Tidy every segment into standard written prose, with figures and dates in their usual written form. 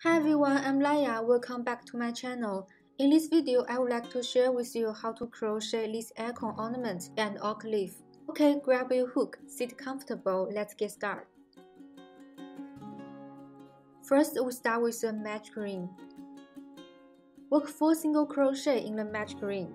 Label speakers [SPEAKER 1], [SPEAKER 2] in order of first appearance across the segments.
[SPEAKER 1] Hi everyone, I'm Laya. Welcome back to my channel. In this video, I would like to share with you how to crochet this acorn ornament and oak leaf. Okay, grab your hook, sit comfortable, let's get started. First, we start with a match green. Work 4 single crochet in the match green.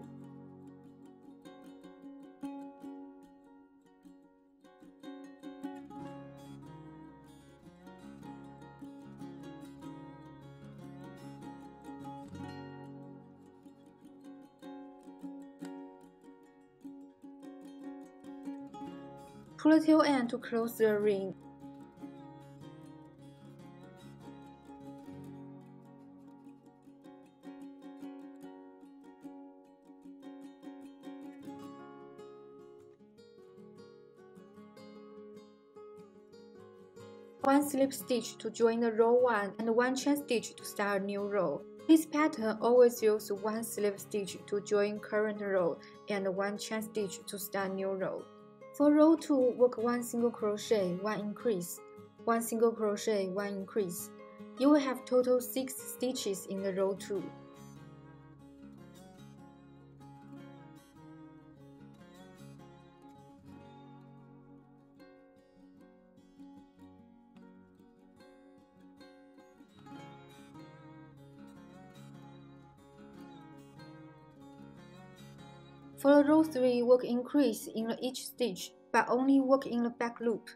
[SPEAKER 1] Pull the tail end to close the ring. One slip stitch to join the row 1 and one chain stitch to start a new row. This pattern always use one slip stitch to join current row and one chain stitch to start new row. For row 2, work 1 single crochet, 1 increase, 1 single crochet, 1 increase. You will have total 6 stitches in the row 2. For row 3, work increase in each stitch, but only work in the back loop.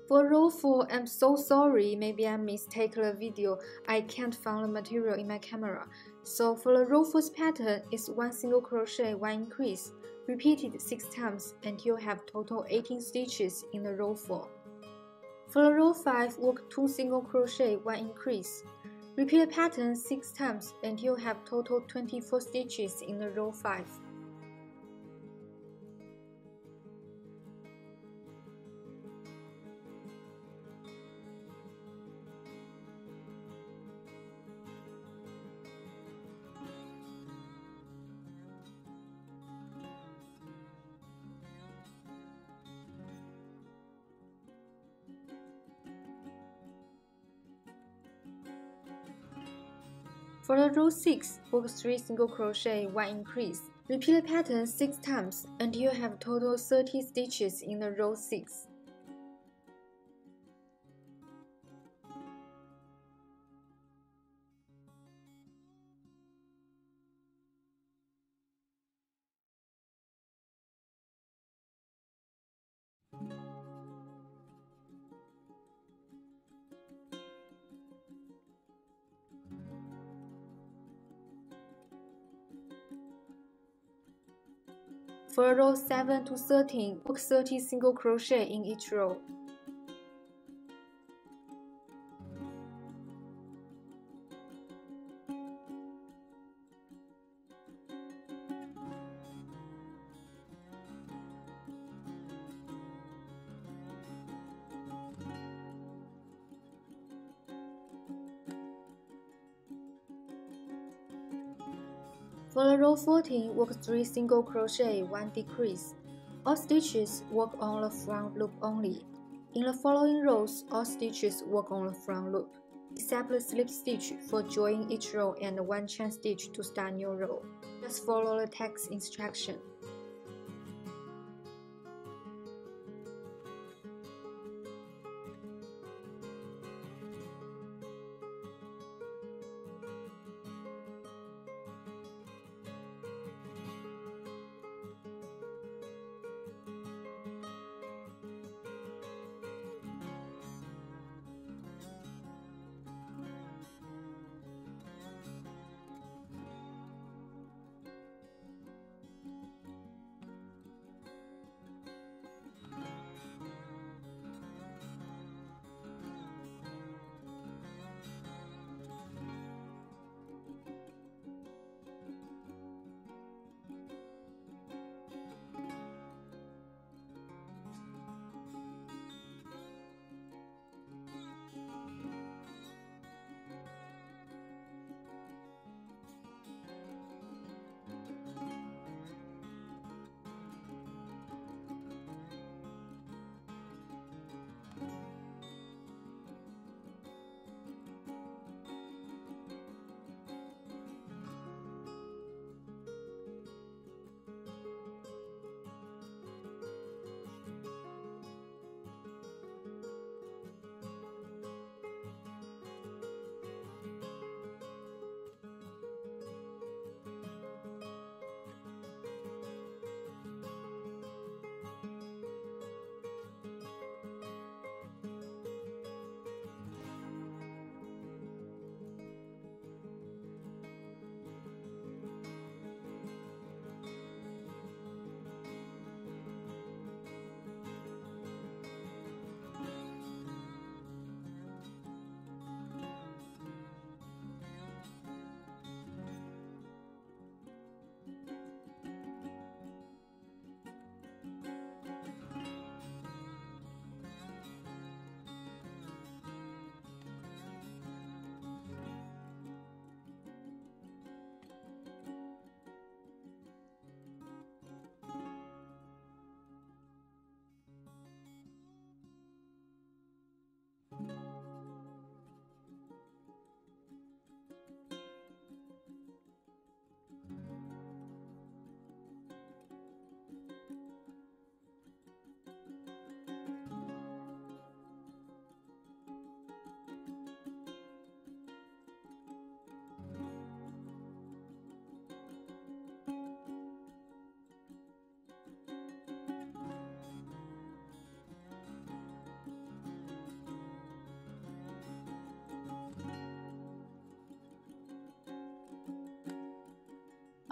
[SPEAKER 1] For row 4, I'm so sorry, maybe I mistaken the video, I can't find the material in my camera. So for the row 4's pattern, it's 1 single crochet, 1 increase, repeated 6 times until you have total 18 stitches in the row 4. For the row 5, work 2 single crochet, 1 increase. Repeat the pattern 6 times until you have total 24 stitches in the row 5. For the row 6, work 3 single crochet, 1 increase. Repeat the pattern 6 times until you have total 30 stitches in the row 6. For row 7 to 13, work 30 single crochet in each row. For the row 14, work 3 single crochet, 1 decrease. All stitches work on the front loop only. In the following rows, all stitches work on the front loop, except the slip stitch for joining each row and one chain stitch to start new row. Just follow the text instruction.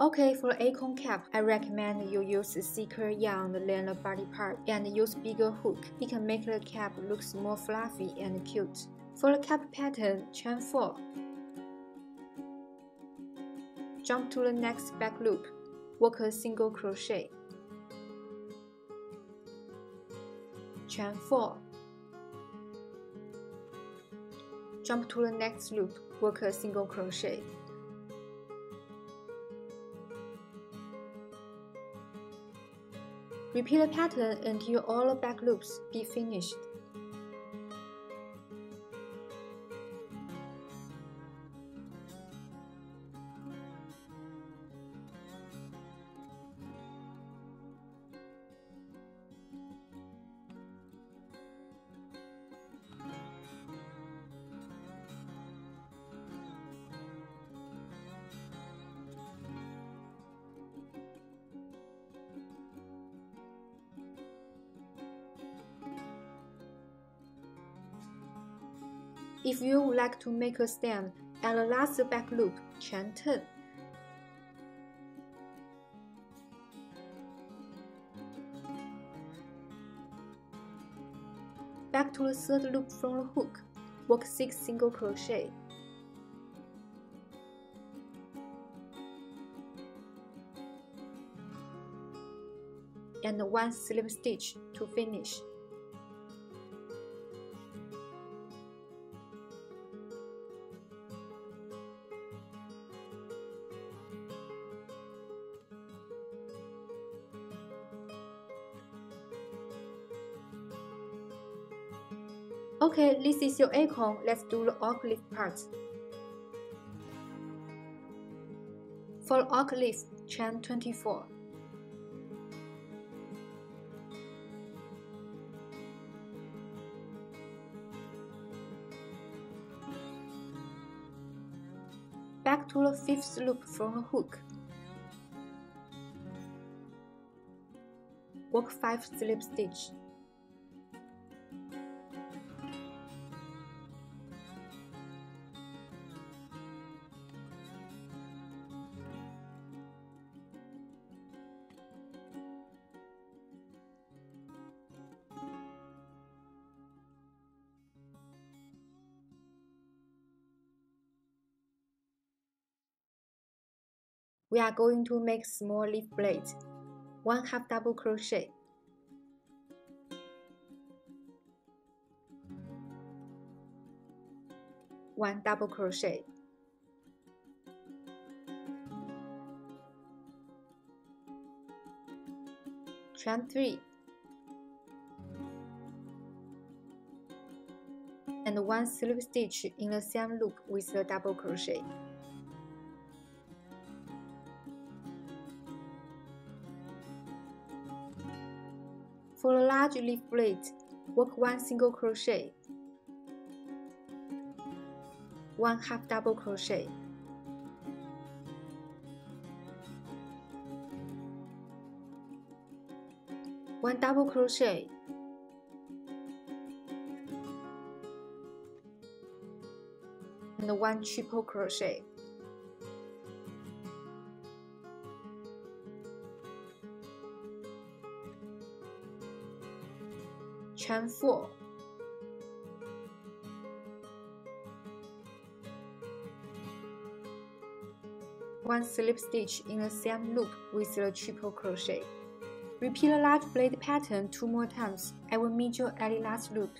[SPEAKER 1] Okay, for acorn cap, I recommend you use thicker yarn than the body part and use bigger hook. It can make the cap look more fluffy and cute. For the cap pattern, chain 4. Jump to the next back loop. Work a single crochet. Chain 4. Jump to the next loop. Work a single crochet. Repeat the pattern until all the back loops be finished. If you would like to make a stem, at the last back loop, chain 10. Back to the third loop from the hook, work 6 single crochet. And 1 slip stitch to finish. Okay, this is your acorn. Let's do the oak leaf part. For oak leaf, chain 24. Back to the 5th loop from the hook. Work 5 slip stitch. We are going to make small leaf blades. 1 half double crochet. One double crochet. Chain 3. And 1 slip stitch in the same loop with the double crochet. For the large leaf blade, work 1 single crochet, 1 half double crochet, one double crochet, and 1 triple crochet. Chain 4. One slip stitch in the same loop with the triple crochet. Repeat the large blade pattern 2 more times. I will meet you at the last loop.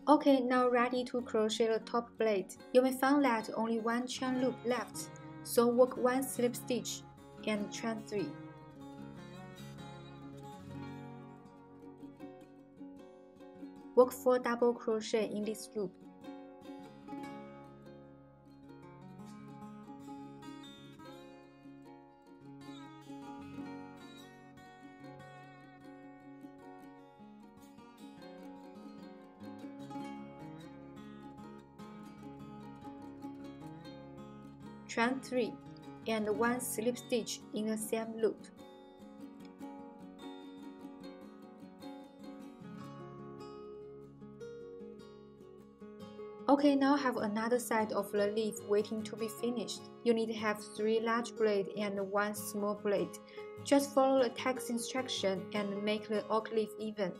[SPEAKER 1] Okay, now ready to crochet the top blade. You may find that only 1 chain loop left, so work 1 slip stitch and chain 3. Work 4 double crochet in this loop. Chain 3 and 1 slip stitch in the same loop. Okay, now I have another side of the leaf waiting to be finished. You need to have 3 large blades and 1 small blade. Just follow the text instruction and make the oak leaf even.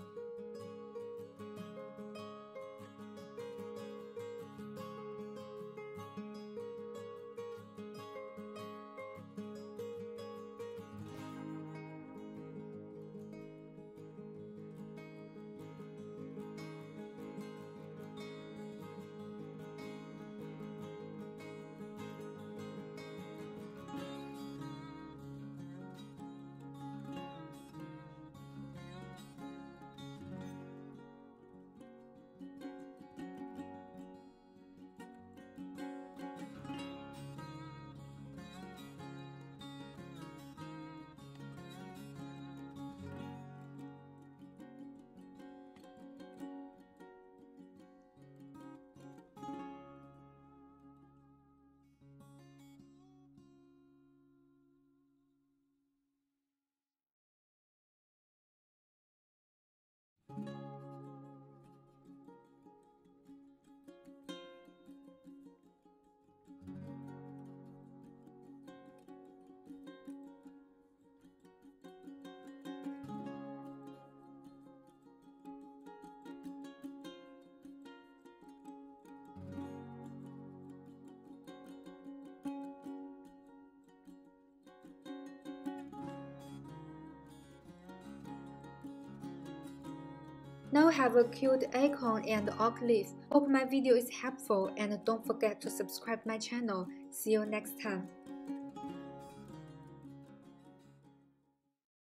[SPEAKER 1] Now I have a cute acorn and oak leaf. Hope my video is helpful and don't forget to subscribe my channel. See you next time.